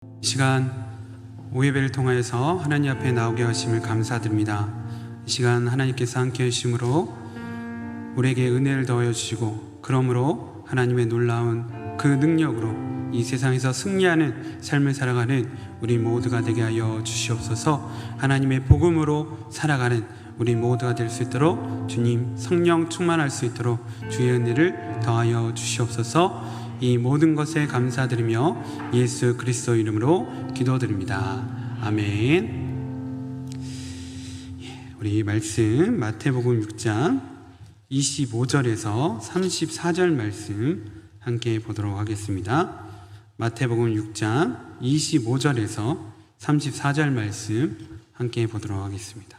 이 시간 오예배를 통하여서 하나님 앞에 나오게 하심을 감사드립니다. 이 시간 하나님께서 함께 하심으로 우리에게 은혜를 더하여 주시고, 그러므로 하나님의 놀라운 그 능력으로 이 세상에서 승리하는 삶을 살아가는 우리 모두가 되게 하여 주시옵소서. 하나님의 복음으로 살아가는 우리 모두가 될 수 있도록 주님 성령 충만할 수 있도록 주의 은혜를 더하여 주시옵소서. 이 모든 것에 감사드리며 예수 그리스도 이름으로 기도드립니다. 아멘. 우리 말씀 마태복음 6장 25절에서 34절 말씀 함께 보도록 하겠습니다. 마태복음 6장 25절에서 34절 말씀 함께 보도록 하겠습니다.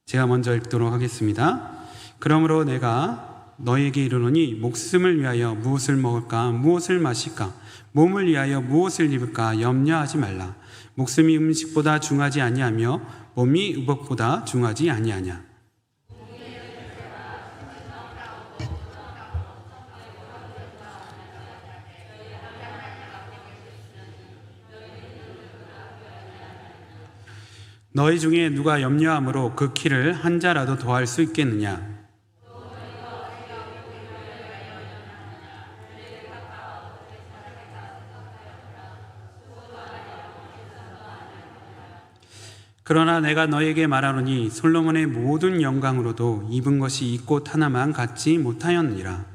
제가 먼저 읽도록 하겠습니다. 그러므로 내가 너에게 이르노니 목숨을 위하여 무엇을 먹을까 무엇을 마실까 몸을 위하여 무엇을 입을까 염려하지 말라. 목숨이 음식보다 중하지 아니하며 몸이 의복보다 중하지 아니하냐. 너희 중에 누가 염려함으로 그 키를 한 자라도 더할 수 있겠느냐. 그러나 내가 너에게 말하노니 솔로몬의 모든 영광으로도 입은 것이 이 꽃 하나만 갖지 못하였느니라.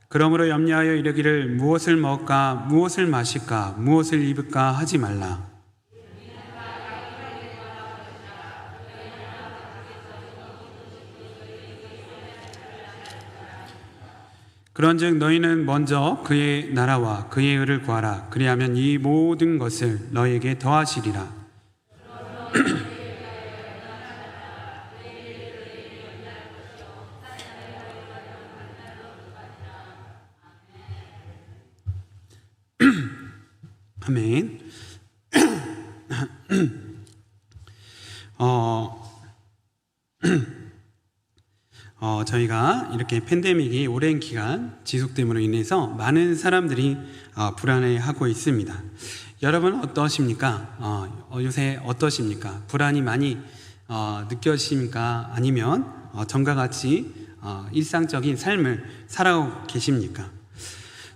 그러므로 염려하여 이르기를 무엇을 먹을까 무엇을 마실까 무엇을 입을까 하지 말라. 그런즉 너희는 먼저 그의 나라와 그의 의를 구하라. 그리하면 이 모든 것을 너희에게 더하시리라. 아멘. 저희가 이렇게 팬데믹이 오랜 기간 지속됨으로 인해서 많은 사람들이 불안해하고 있습니다. 여러분 어떠십니까? 요새 어떠십니까? 불안이 많이 느껴지십니까? 아니면 전과 같이 일상적인 삶을 살아가고 계십니까?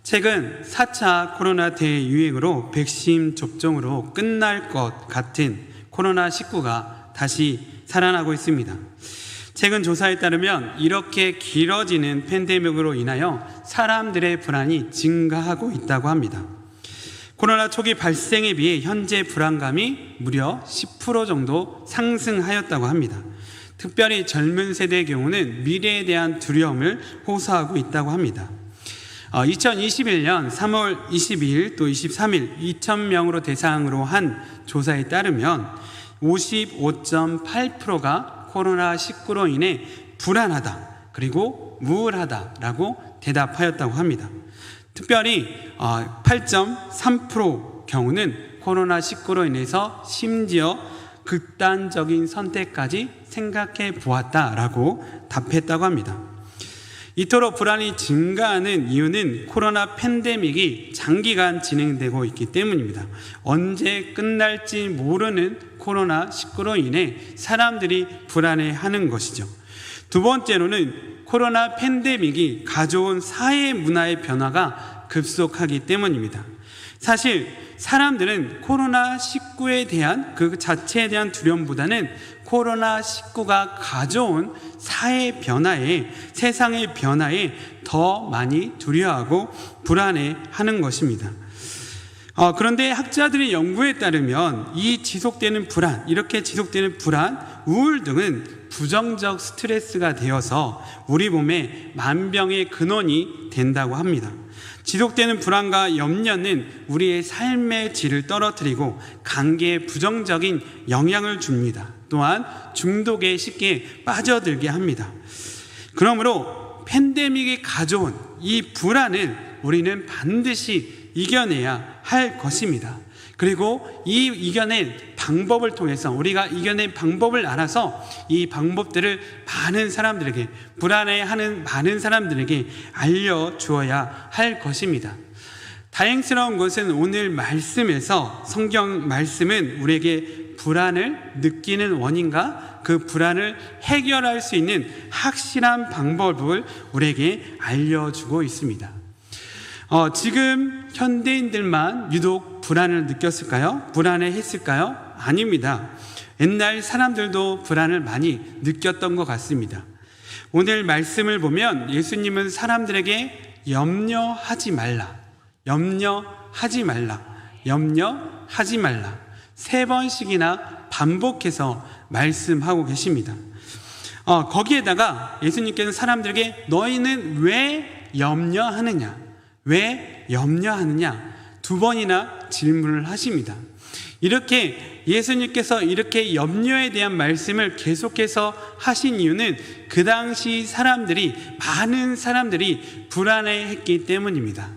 최근 4차 코로나 대유행으로 백신 접종으로 끝날 것 같은 코로나19가 다시 살아나고 있습니다. 최근 조사에 따르면 이렇게 길어지는 팬데믹으로 인하여 사람들의 불안이 증가하고 있다고 합니다. 코로나 초기 발생에 비해 현재 불안감이 무려 10% 정도 상승하였다고 합니다. 특별히 젊은 세대의 경우는 미래에 대한 두려움을 호소하고 있다고 합니다. 2021년 3월 22일 또 23일 2,000명으로 대상으로 한 조사에 따르면 55.8%가 코로나19로 인해 불안하다 그리고 우울하다라고 대답하였다고 합니다. 특별히 8.3% 경우는 코로나19로 인해서 심지어 극단적인 선택까지 생각해 보았다라고 답했다고 합니다. 이토록 불안이 증가하는 이유는 코로나 팬데믹이 장기간 진행되고 있기 때문입니다. 언제 끝날지 모르는 코로나19로 인해 사람들이 불안해하는 것이죠. 두 번째로는 코로나 팬데믹이 가져온 사회 문화의 변화가 급속하기 때문입니다. 사실 사람들은 코로나19에 대한 그 자체에 대한 두려움보다는 코로나19가 가져온 사회 변화에, 세상의 변화에 더 많이 두려워하고 불안해하는 것입니다. 그런데 학자들의 연구에 따르면 이 지속되는 불안, 이렇게 지속되는 불안, 우울 등은 부정적 스트레스가 되어서 우리 몸에 만병의 근원이 된다고 합니다. 지속되는 불안과 염려는 우리의 삶의 질을 떨어뜨리고 관계에 부정적인 영향을 줍니다. 또한 중독에 쉽게 빠져들게 합니다. 그러므로 팬데믹이 가져온 이 불안을 우리는 반드시 이겨내야 할 것입니다. 그리고 이 이겨낸 방법을 통해서 우리가 이겨낸 방법을 알아서 이 방법들을 많은 사람들에게, 불안해하는 많은 사람들에게 알려주어야 할 것입니다. 다행스러운 것은 오늘 말씀에서, 성경 말씀은 우리에게 불안을 느끼는 원인과 그 불안을 해결할 수 있는 확실한 방법을 우리에게 알려주고 있습니다. 지금 현대인들만 유독 불안을 느꼈을까요? 불안해했을까요? 아닙니다. 옛날 사람들도 불안을 많이 느꼈던 것 같습니다. 오늘 말씀을 보면 예수님은 사람들에게 염려하지 말라, 염려하지 말라, 염려하지 말라 3번씩이나 반복해서 말씀하고 계십니다. 거기에다가 예수님께서는 사람들에게 너희는 왜 염려하느냐, 왜 염려하느냐 2번이나 질문을 하십니다. 이렇게 예수님께서 이렇게 염려에 대한 말씀을 계속해서 하신 이유는 그 당시 사람들이, 많은 사람들이 불안해했기 때문입니다.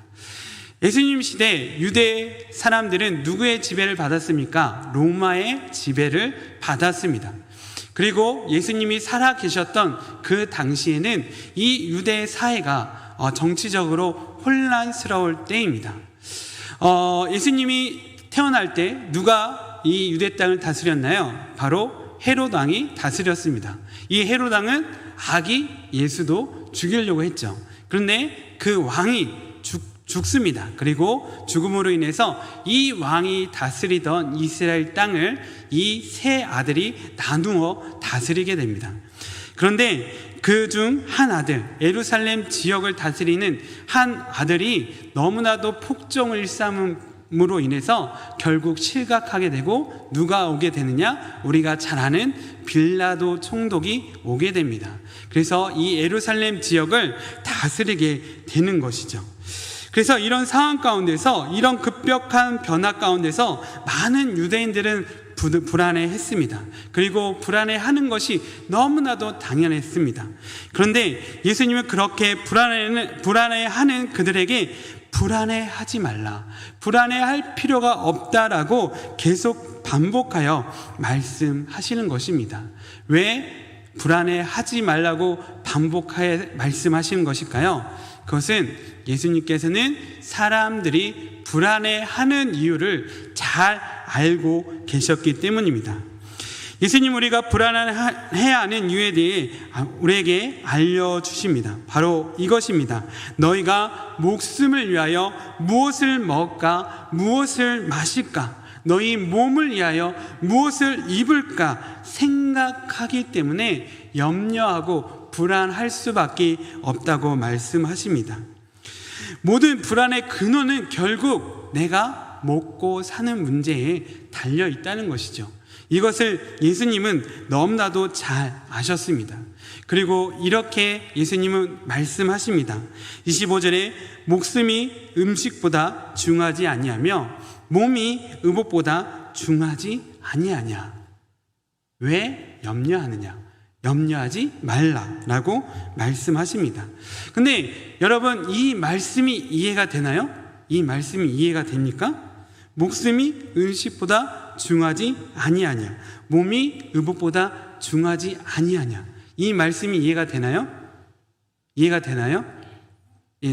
예수님 시대 유대 사람들은 누구의 지배를 받았습니까? 로마의 지배를 받았습니다. 그리고 예수님이 살아 계셨던 그 당시에는 이 유대 사회가 정치적으로 혼란스러울 때입니다. 예수님이 태어날 때 누가 이 유대 땅을 다스렸나요? 바로 헤롯 왕이 다스렸습니다. 이 헤롯 왕은 아기 예수도 죽이려고 했죠. 그런데 그 왕이 죽습니다. 그리고 죽음으로 인해서 이 왕이 다스리던 이스라엘 땅을 이 세 아들이 나누어 다스리게 됩니다. 그런데 그 중 한 아들, 예루살렘 지역을 다스리는 한 아들이 너무나도 폭정을 일삼음으로 인해서 결국 실각하게 되고 누가 오게 되느냐? 우리가 잘 아는 빌라도 총독이 오게 됩니다. 그래서 이 예루살렘 지역을 다스리게 되는 것이죠. 그래서 이런 상황 가운데서, 이런 급격한 변화 가운데서 많은 유대인들은 불안해했습니다. 그리고 불안해하는 것이 너무나도 당연했습니다. 그런데 예수님은 그렇게 불안해하는 그들에게 불안해하지 말라, 불안해할 필요가 없다라고 계속 반복하여 말씀하시는 것입니다. 왜 불안해하지 말라고 반복하여 말씀하시는 것일까요? 그것은 예수님께서는 사람들이 불안해하는 이유를 잘 알고 계셨기 때문입니다. 예수님 우리가 불안해야 하는 이유에 대해 우리에게 알려주십니다. 바로 이것입니다. 너희가 목숨을 위하여 무엇을 먹을까, 무엇을 마실까, 너희 몸을 위하여 무엇을 입을까 생각하기 때문에 염려하고 불안할 수밖에 없다고 말씀하십니다. 모든 불안의 근원은 결국 내가 먹고 사는 문제에 달려 있다는 것이죠. 이것을 예수님은 너무나도 잘 아셨습니다. 그리고 이렇게 예수님은 말씀하십니다. 25절에 목숨이 음식보다 중하지 아니하며 몸이 의복보다 중하지 아니하냐. 왜 염려하느냐? 염려하지 말라라고 말씀하십니다. 근데 여러분, 이 말씀이 이해가 되나요? 이 말씀이 이해가 됩니까? 목숨이 음식보다 중하지 아니하냐, 몸이 의복보다 중하지 아니하냐, 이 말씀이 이해가 되나요? 이해가 되나요?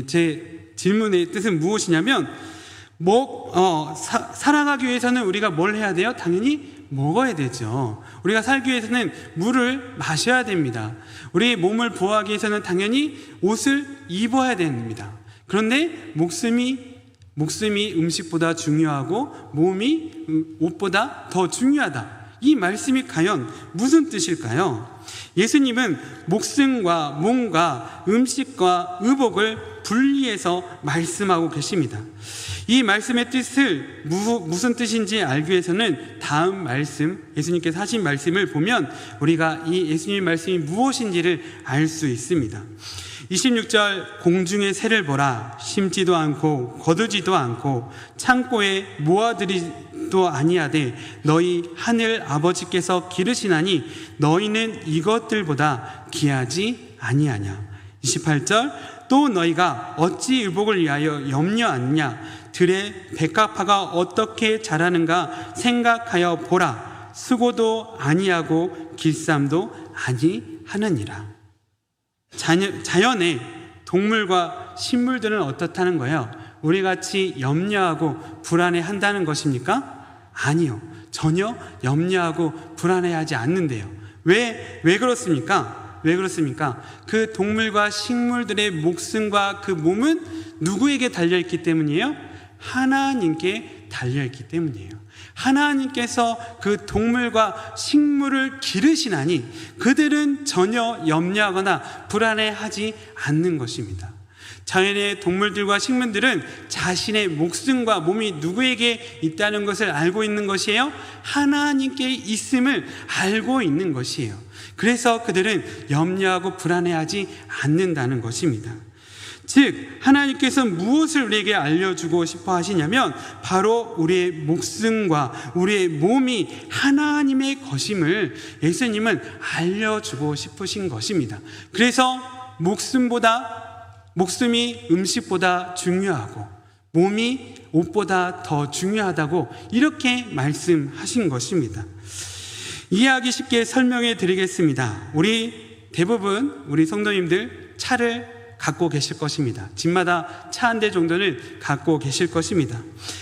제 질문의 뜻은 무엇이냐면, 살아가기 위해서는 우리가 뭘 해야 돼요? 당연히 먹어야 되죠. 우리가 살기 위해서는 물을 마셔야 됩니다. 우리 몸을 보호하기 위해서는 당연히 옷을 입어야 됩니다. 그런데 목숨이 음식보다 중요하고 몸이 옷보다 더 중요하다. 이 말씀이 과연 무슨 뜻일까요? 예수님은 목숨과 몸과 음식과 의복을 분리해서 말씀하고 계십니다. 이 말씀의 뜻을 무슨 뜻인지 알기 위해서는 다음 말씀, 예수님께서 하신 말씀을 보면 우리가 이 예수님의 말씀이 무엇인지를 알 수 있습니다. 26절, 공중의 새를 보라. 심지도 않고 거두지도 않고 창고에 모아들이도 아니하되 너희 하늘 아버지께서 기르시나니 너희는 이것들보다 귀하지 아니하냐. 28절, 또 너희가 어찌 의복을 위하여 염려하느냐. 들의 백합화가 어떻게 자라는가 생각하여 보라. 수고도 아니하고 길쌈도 아니하느니라. 자연의 동물과 식물들은 어떻다는 거예요? 우리같이 염려하고 불안해한다는 것입니까? 아니요. 전혀 염려하고 불안해하지 않는데요. 왜 그렇습니까? 왜 그렇습니까? 그 동물과 식물들의 목숨과 그 몸은 누구에게 달려있기 때문이에요? 하나님께 달려있기 때문이에요. 하나님께서 그 동물과 식물을 기르시나니 그들은 전혀 염려하거나 불안해하지 않는 것입니다. 자연의 동물들과 식물들은 자신의 목숨과 몸이 누구에게 있다는 것을 알고 있는 것이에요. 하나님께 있음을 알고 있는 것이에요. 그래서 그들은 염려하고 불안해하지 않는다는 것입니다. 즉 하나님께서 무엇을 우리에게 알려주고 싶어 하시냐면 바로 우리의 목숨과 우리의 몸이 하나님의 것임을 예수님은 알려주고 싶으신 것입니다. 그래서 목숨이 음식보다 중요하고 몸이 옷보다 더 중요하다고 이렇게 말씀하신 것입니다. 이해하기 쉽게 설명해 드리겠습니다. 대부분 우리 성도님들 차를 갖고 계실 것입니다. 집마다 차 한 대 정도는 갖고 계실 것입니다.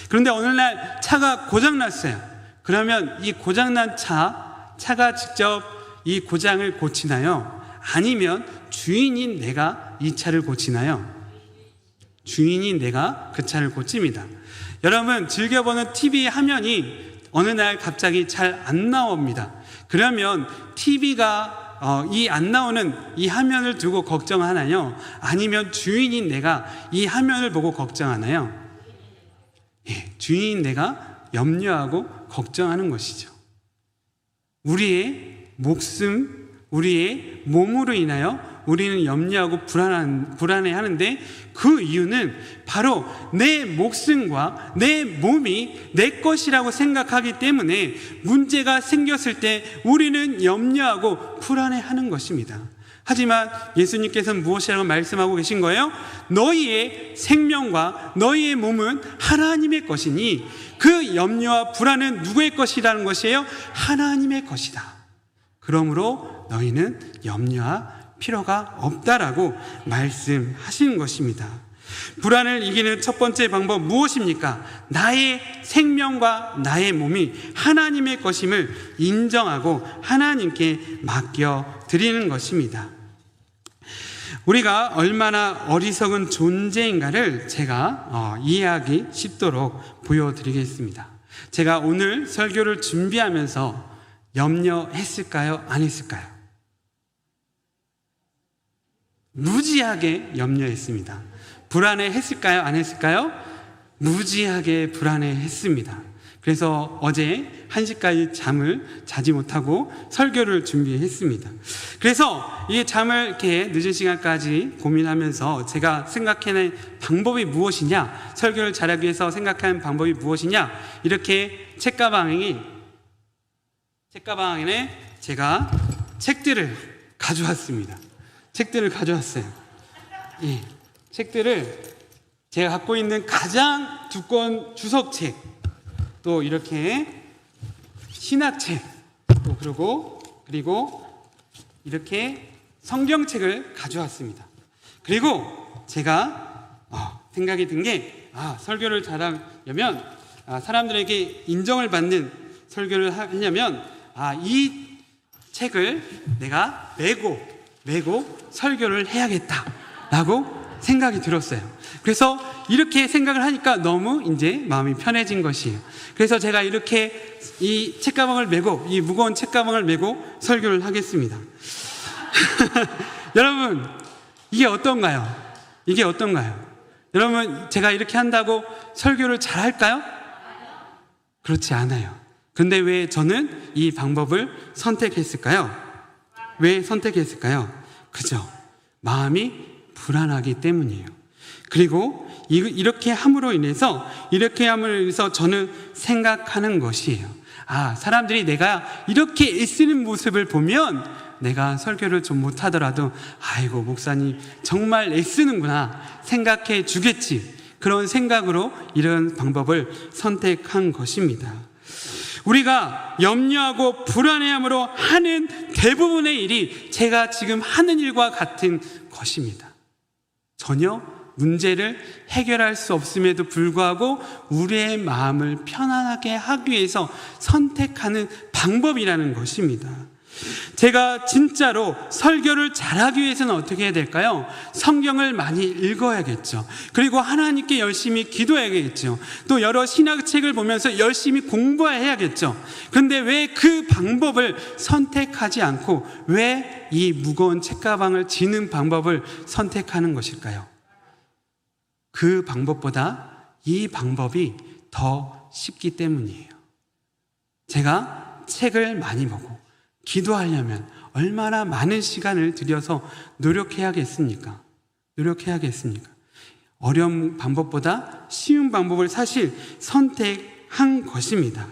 그런데 어느 날 차가 고장났어요. 그러면 이 고장난 차가 직접 이 고장을 고치나요? 아니면 주인인 내가 이 차를 고치나요? 주인인 내가 그 차를 고칩니다. 여러분 즐겨보는 TV 화면이 어느 날 갑자기 잘 안 나옵니다. 그러면 TV가 이 안 나오는 이 화면을 두고 걱정하나요? 아니면 주인인 내가 이 화면을 보고 걱정하나요? 주인인 내가 염려하고 걱정하는 것이죠. 우리의 목숨, 우리의 몸으로 인하여 우리는 염려하고 불안해하는데 그 이유는 바로 내 목숨과 내 몸이 내 것이라고 생각하기 때문에 문제가 생겼을 때 우리는 염려하고 불안해하는 것입니다. 하지만 예수님께서는 무엇이라고 말씀하고 계신 거예요? 너희의 생명과 너희의 몸은 하나님의 것이니 그 염려와 불안은 누구의 것이라는 것이에요? 하나님의 것이다. 그러므로 너희는 염려할 필요가 없다라고 말씀하신 것입니다. 불안을 이기는 첫 번째 방법 무엇입니까? 나의 생명과 나의 몸이 하나님의 것임을 인정하고 하나님께 맡겨드리는 것입니다. 우리가 얼마나 어리석은 존재인가를 제가 이해하기 쉽도록 보여드리겠습니다. 제가 오늘 설교를 준비하면서 염려했을까요? 안 했을까요? 무지하게 염려했습니다. 불안해했을까요? 안 했을까요? 무지하게 불안해했습니다. 그래서 어제 1시까지 잠을 자지 못하고 설교를 준비했습니다. 그래서 이 잠을 이렇게 늦은 시간까지 고민하면서 제가 생각해낸 방법이 무엇이냐, 설교를 잘하기 위해서 생각하는 방법이 무엇이냐, 이렇게 책가방에 제가 책들을 가져왔습니다. 이 책들을 제가 갖고 있는 가장 두꺼운 주석책, 또 이렇게 신학책, 또 그리고 이렇게 성경책을 가져왔습니다. 그리고 제가 생각이 든 게 설교를 잘하려면 사람들에게 인정을 받는 설교를 하려면 이 책을 내가 메고 설교를 해야겠다라고 생각이 들었어요. 그래서 이렇게 생각을 하니까 너무 이제 마음이 편해진 것이에요. 그래서 제가 이렇게 이 책가방을 메고, 이 무거운 책가방을 메고 설교를 하겠습니다. 여러분, 이게 어떤가요? 여러분, 제가 이렇게 한다고 설교를 잘할까요? 그렇지 않아요. 근데 왜 저는 이 방법을 선택했을까요? 왜 선택했을까요? 그죠? 마음이 불안하기 때문이에요. 그리고 이렇게 함으로 인해서 저는 생각하는 것이에요. 사람들이 내가 이렇게 애쓰는 모습을 보면 내가 설교를 좀 못하더라도 아이고 목사님 정말 애쓰는구나 생각해 주겠지. 그런 생각으로 이런 방법을 선택한 것입니다. 우리가 염려하고 불안해함으로 하는 대부분의 일이 제가 지금 하는 일과 같은 것입니다. 전혀 문제를 해결할 수 없음에도 불구하고 우리의 마음을 편안하게 하기 위해서 선택하는 방법이라는 것입니다. 제가 진짜로 설교를 잘하기 위해서는 어떻게 해야 될까요? 성경을 많이 읽어야겠죠. 그리고 하나님께 열심히 기도해야겠죠. 또 여러 신학책을 보면서 열심히 공부해야겠죠. 그런데 왜 그 방법을 선택하지 않고 왜 이 무거운 책가방을 지는 방법을 선택하는 것일까요? 그 방법보다 이 방법이 더 쉽기 때문이에요. 제가 책을 많이 보고 기도하려면 얼마나 많은 시간을 들여서 노력해야겠습니까? 어려운 방법보다 쉬운 방법을 사실 선택한 것입니다.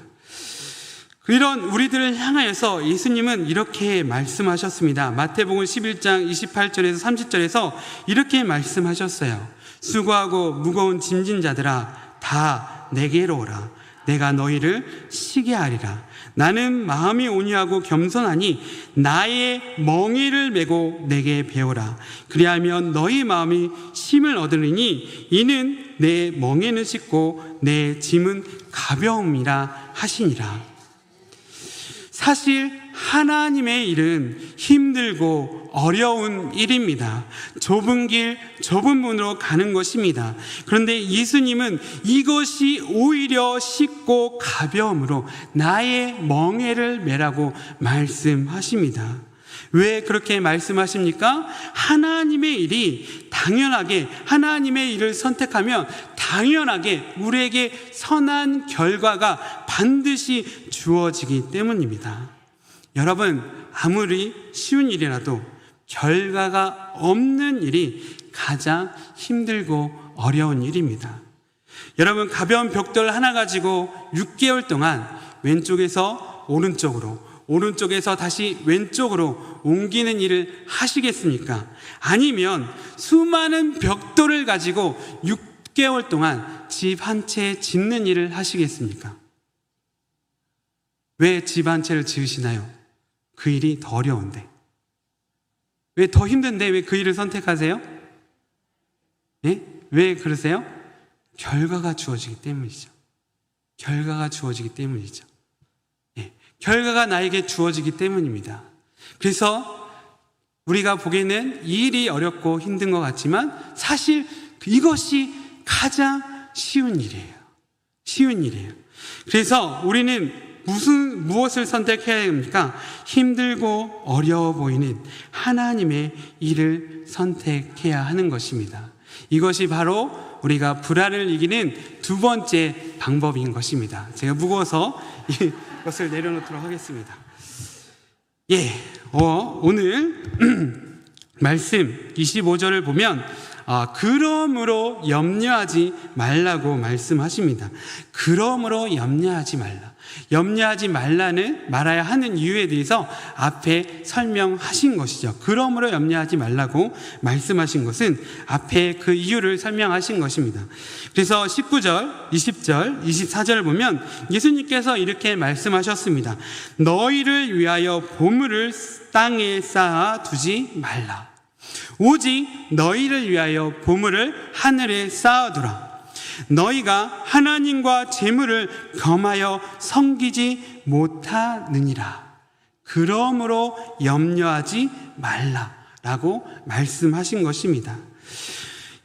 이런 우리들을 향하여서 예수님은 이렇게 말씀하셨습니다. 마태복음 11장 28절에서 30절에서 이렇게 말씀하셨어요. 수고하고 무거운 짐진 자들아 다 내게로 오라. 내가 너희를 쉬게 하리라. 나는 마음이 온유하고 겸손하니 나의 멍에를 메고 내게 배우라. 그리하면 너희 마음이 쉼을 얻으리니 이는 내 멍에는 쉽고 내 짐은 가벼움이라 하시니라. 사실 하나님의 일은 힘들고 어려운 일입니다. 좁은 길, 좁은 문으로 가는 것입니다. 그런데 예수님은 이것이 오히려 쉽고 가벼움으로 나의 멍에를 메라고 말씀하십니다. 왜 그렇게 말씀하십니까? 하나님의 일이 당연하게, 하나님의 일을 선택하면 당연하게 우리에게 선한 결과가 반드시 주어지기 때문입니다. 여러분, 아무리 쉬운 일이라도 결과가 없는 일이 가장 힘들고 어려운 일입니다. 여러분, 가벼운 벽돌 하나 가지고 6개월 동안 왼쪽에서 오른쪽으로, 오른쪽에서 다시 왼쪽으로 옮기는 일을 하시겠습니까? 아니면 수많은 벽돌을 가지고 6개월 동안 집 한 채 짓는 일을 하시겠습니까? 왜 집 한 채를 지으시나요? 그 일이 더 어려운데. 왜 더 힘든데 왜 그 일을 선택하세요? 예? 왜 그러세요? 결과가 주어지기 때문이죠. 결과가 주어지기 때문이죠. 예. 결과가 나에게 주어지기 때문입니다. 그래서 우리가 보기에는 이 일이 어렵고 힘든 것 같지만 사실 이것이 가장 쉬운 일이에요. 쉬운 일이에요. 그래서 우리는 무엇을 선택해야 합니까? 힘들고 어려워 보이는 하나님의 일을 선택해야 하는 것입니다. 이것이 바로 우리가 불안을 이기는 두 번째 방법인 것입니다. 제가 무거워서 이것을 내려놓도록 하겠습니다. 오늘 말씀 25절을 보면 그러므로 염려하지 말라고 말씀하십니다. 그러므로 염려하지 말라. 염려하지 말아야 하는 이유에 대해서 앞에 설명하신 것이죠. 그러므로 염려하지 말라고 말씀하신 것은 앞에 그 이유를 설명하신 것입니다. 그래서 19절, 20절, 24절을 보면 예수님께서 이렇게 말씀하셨습니다. 너희를 위하여 보물을 땅에 쌓아 두지 말라. 오직 너희를 위하여 보물을 하늘에 쌓아두라. 너희가 하나님과 재물을 겸하여 섬기지 못하느니라. 그러므로 염려하지 말라라고 말씀하신 것입니다.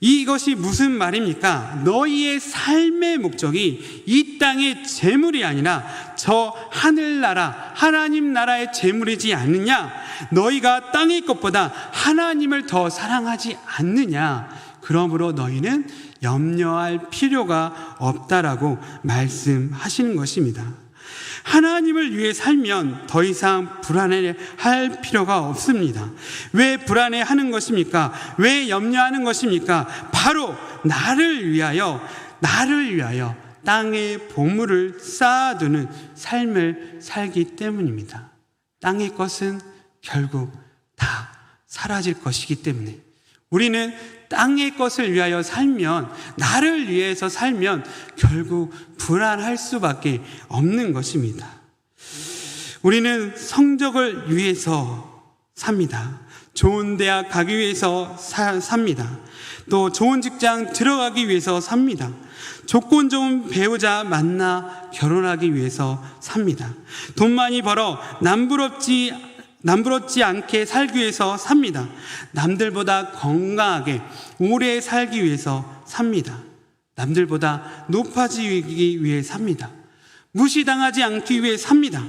이것이 무슨 말입니까? 너희의 삶의 목적이 이 땅의 재물이 아니라 저 하늘나라, 하나님 나라의 재물이지 않느냐? 너희가 땅의 것보다 하나님을 더 사랑하지 않느냐? 그러므로 너희는 염려할 필요가 없다라고 말씀하시는 것입니다. 하나님을 위해 살면 더 이상 불안해할 필요가 없습니다. 왜 불안해하는 것입니까? 왜 염려하는 것입니까? 바로 나를 위하여 땅에 보물을 쌓아두는 삶을 살기 때문입니다. 땅의 것은 결국 다 사라질 것이기 때문에 우리는 땅의 것을 위하여 살면, 나를 위해서 살면 결국 불안할 수밖에 없는 것입니다. 우리는 성적을 위해서 삽니다. 좋은 대학 가기 위해서 삽니다. 또 좋은 직장 들어가기 위해서 삽니다. 조건 좋은 배우자 만나 결혼하기 위해서 삽니다. 돈 많이 벌어 남부럽지 않게 살기 위해서 삽니다. 남들보다 건강하게 오래 살기 위해서 삽니다. 남들보다 높아지기 위해 삽니다. 무시당하지 않기 위해 삽니다.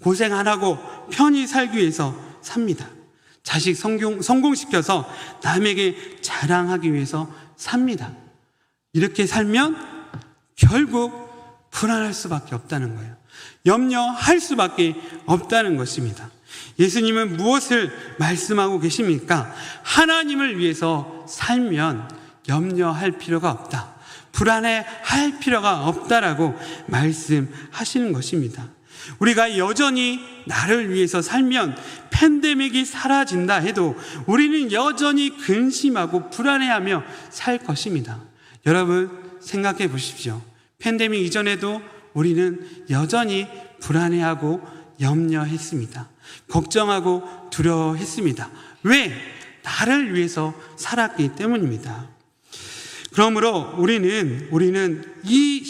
고생 안 하고 편히 살기 위해서 삽니다. 자식 성공시켜서 남에게 자랑하기 위해서 삽니다. 이렇게 살면 결국 불안할 수밖에 없다는 거예요. 염려할 수밖에 없다는 것입니다. 예수님은 무엇을 말씀하고 계십니까? 하나님을 위해서 살면 염려할 필요가 없다, 불안해할 필요가 없다라고 말씀하시는 것입니다. 우리가 여전히 나를 위해서 살면 팬데믹이 사라진다 해도 우리는 여전히 근심하고 불안해하며 살 것입니다. 여러분 생각해 보십시오. 팬데믹 이전에도 우리는 여전히 불안해하고 염려했습니다. 걱정하고 두려워했습니다. 왜? 나를 위해서 살았기 때문입니다. 그러므로 우리는 이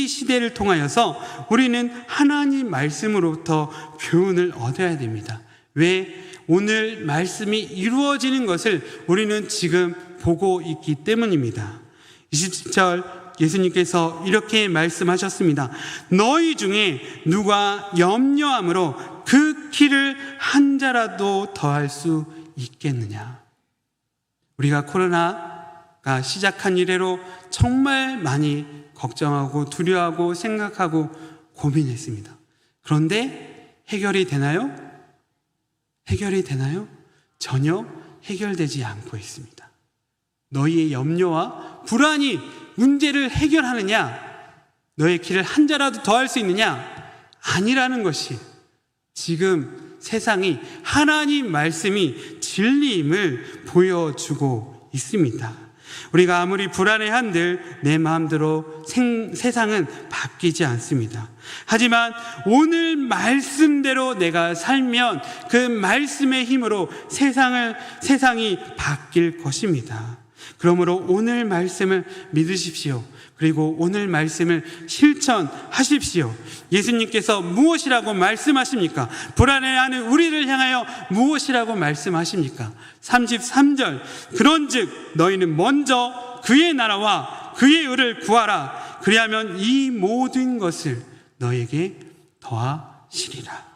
시대를 통하여서 우리는 하나님 말씀으로부터 교훈을 얻어야 됩니다. 왜? 오늘 말씀이 이루어지는 것을 우리는 지금 보고 있기 때문입니다. 27절 예수님께서 이렇게 말씀하셨습니다. 너희 중에 누가 염려함으로 그 키를 한 자라도 더할 수 있겠느냐. 우리가 코로나가 시작한 이래로 정말 많이 걱정하고 두려워하고 생각하고 고민했습니다. 그런데 해결이 되나요? 해결이 되나요? 전혀 해결되지 않고 있습니다. 너희의 염려와 불안이 문제를 해결하느냐? 너의 길을 한 자라도 더할 수 있느냐? 아니라는 것이 지금 세상이 하나님 말씀이 진리임을 보여주고 있습니다. 우리가 아무리 불안해한들 내 마음대로 세상은 바뀌지 않습니다. 하지만 오늘 말씀대로 내가 살면 그 말씀의 힘으로 세상이 바뀔 것입니다. 그러므로 오늘 말씀을 믿으십시오. 그리고 오늘 말씀을 실천하십시오. 예수님께서 무엇이라고 말씀하십니까? 불안해하는 우리를 향하여 무엇이라고 말씀하십니까? 33절 그런즉 너희는 먼저 그의 나라와 그의 의를 구하라. 그리하면 이 모든 것을 너에게 더하시리라.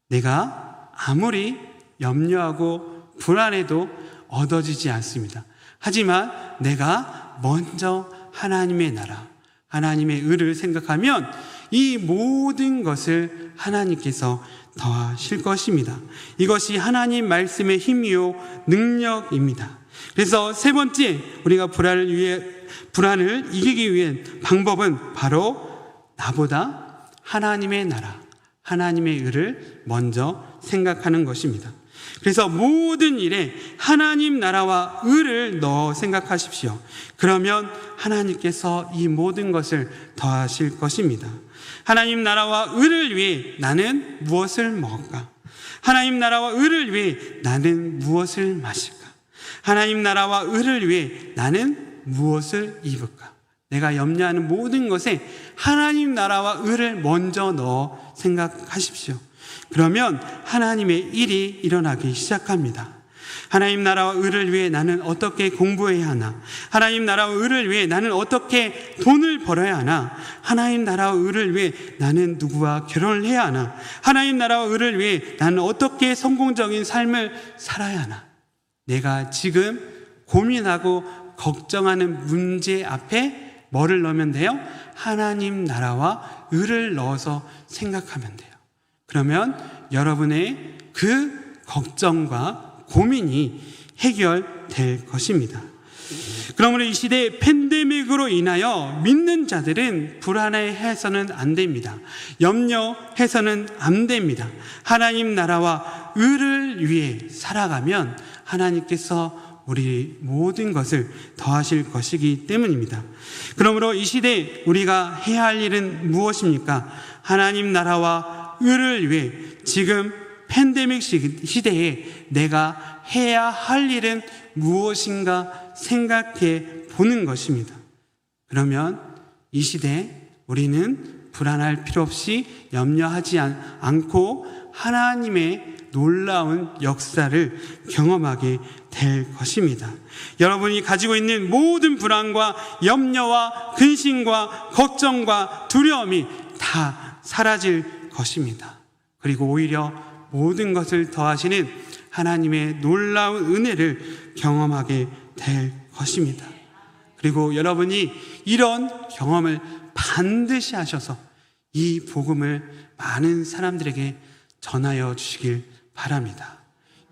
내가 아무리 염려하고 불안해도 얻어지지 않습니다. 하지만 내가 먼저 하나님의 나라, 하나님의 의를 생각하면 이 모든 것을 하나님께서 더하실 것입니다. 이것이 하나님 말씀의 힘이요 능력입니다. 그래서 세 번째, 우리가 불안을 이기기 위한 방법은 바로 나보다 하나님의 나라, 하나님의 의를 먼저 생각하는 것입니다. 그래서 모든 일에 하나님 나라와 의를 넣어 생각하십시오. 그러면 하나님께서 이 모든 것을 더하실 것입니다. 하나님 나라와 의를 위해 나는 무엇을 먹을까? 하나님 나라와 의를 위해 나는 무엇을 마실까? 하나님 나라와 의를 위해 나는 무엇을 입을까? 내가 염려하는 모든 것에 하나님 나라와 의를 먼저 넣어 생각하십시오. 그러면 하나님의 일이 일어나기 시작합니다. 하나님 나라와 의를 위해 나는 어떻게 공부해야 하나? 하나님 나라와 의를 위해 나는 어떻게 돈을 벌어야 하나? 하나님 나라와 의를 위해 나는 누구와 결혼을 해야 하나? 하나님 나라와 의를 위해 나는 어떻게 성공적인 삶을 살아야 하나? 내가 지금 고민하고 걱정하는 문제 앞에 뭐를 넣으면 돼요? 하나님 나라와 의를 넣어서 생각하면 돼요. 그러면 여러분의 그 걱정과 고민이 해결될 것입니다. 그러므로 이 시대의 팬데믹으로 인하여 믿는 자들은 불안해해서는 안 됩니다. 염려해서는 안 됩니다. 하나님 나라와 의를 위해 살아가면 하나님께서 우리 모든 것을 더하실 것이기 때문입니다. 그러므로 이 시대에 우리가 해야 할 일은 무엇입니까? 하나님 나라와 의를 위해 지금 팬데믹 시대에 내가 해야 할 일은 무엇인가 생각해 보는 것입니다. 그러면 이 시대에 우리는 불안할 필요 없이 염려하지 않고 하나님의 놀라운 역사를 경험하게 될 것입니다. 여러분이 가지고 있는 모든 불안과 염려와 근심과 걱정과 두려움이 다 사라질 것입니다. 그리고 오히려 모든 것을 더하시는 하나님의 놀라운 은혜를 경험하게 될 것입니다. 그리고 여러분이 이런 경험을 반드시 하셔서 이 복음을 많은 사람들에게 전하여 주시길 바랍니다.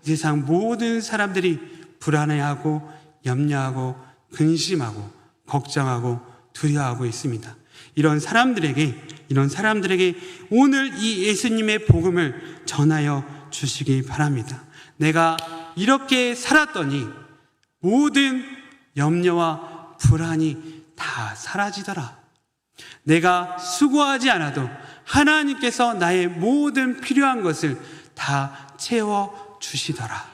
이 세상 모든 사람들이 불안해하고 염려하고 근심하고 걱정하고 두려워하고 있습니다. 이런 사람들에게 오늘 이 예수님의 복음을 전하여 주시기 바랍니다. 내가 이렇게 살았더니 모든 염려와 불안이 다 사라지더라. 내가 수고하지 않아도 하나님께서 나의 모든 필요한 것을 다 채워주시더라.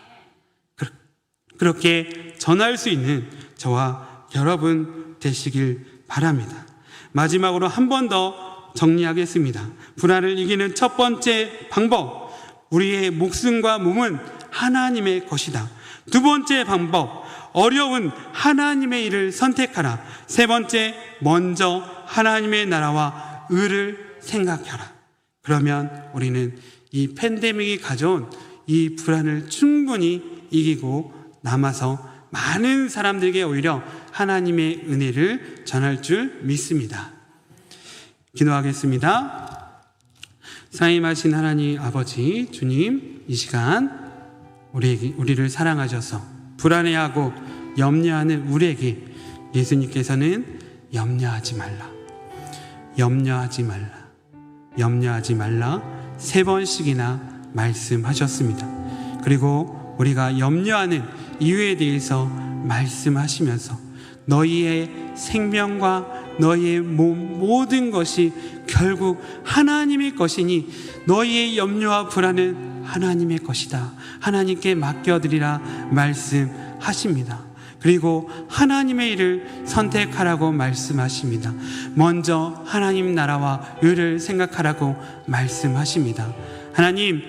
그렇게 전할 수 있는 저와 여러분 되시길 바랍니다. 마지막으로 한 번 더 정리하겠습니다. 불안을 이기는 첫 번째 방법, 우리의 목숨과 몸은 하나님의 것이다. 두 번째 방법, 어려운 하나님의 일을 선택하라. 세 번째, 먼저 하나님의 나라와 의를 생각하라. 그러면 우리는 이 팬데믹이 가져온 이 불안을 충분히 이기고 남아서 많은 사람들에게 오히려 하나님의 은혜를 전할 줄 믿습니다. 기도하겠습니다. 사임하신 하나님 아버지 주님, 이 시간 우리를 사랑하셔서 불안해하고 염려하는 우리에게 예수님께서는 염려하지 말라 3번씩이나 말씀하셨습니다. 그리고 우리가 염려하는 이유에 대해서 말씀하시면서 너희의 생명과 너희의 몸 모든 것이 결국 하나님의 것이니 너희의 염려와 불안은 하나님의 것이다. 하나님께 맡겨드리라 말씀하십니다. 그리고 하나님의 일을 선택하라고 말씀하십니다. 먼저 하나님 나라와 의를 생각하라고 말씀하십니다. 하나님,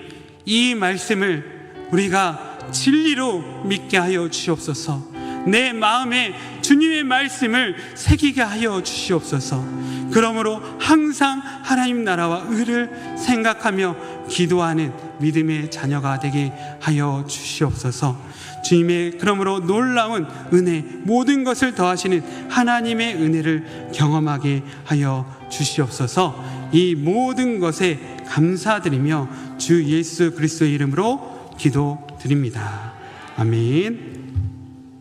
이 말씀을 우리가 진리로 믿게 하여 주시옵소서. 내 마음에 주님의 말씀을 새기게 하여 주시옵소서. 그러므로 항상 하나님 나라와 의를 생각하며 기도하는 믿음의 자녀가 되게 하여 주시옵소서. 주님의 그러므로 놀라운 은혜, 모든 것을 더하시는 하나님의 은혜를 경험하게 하여 주시옵소서. 이 모든 것에 감사드리며 주 예수 그리스도의 이름으로 기도드립니다. 아멘.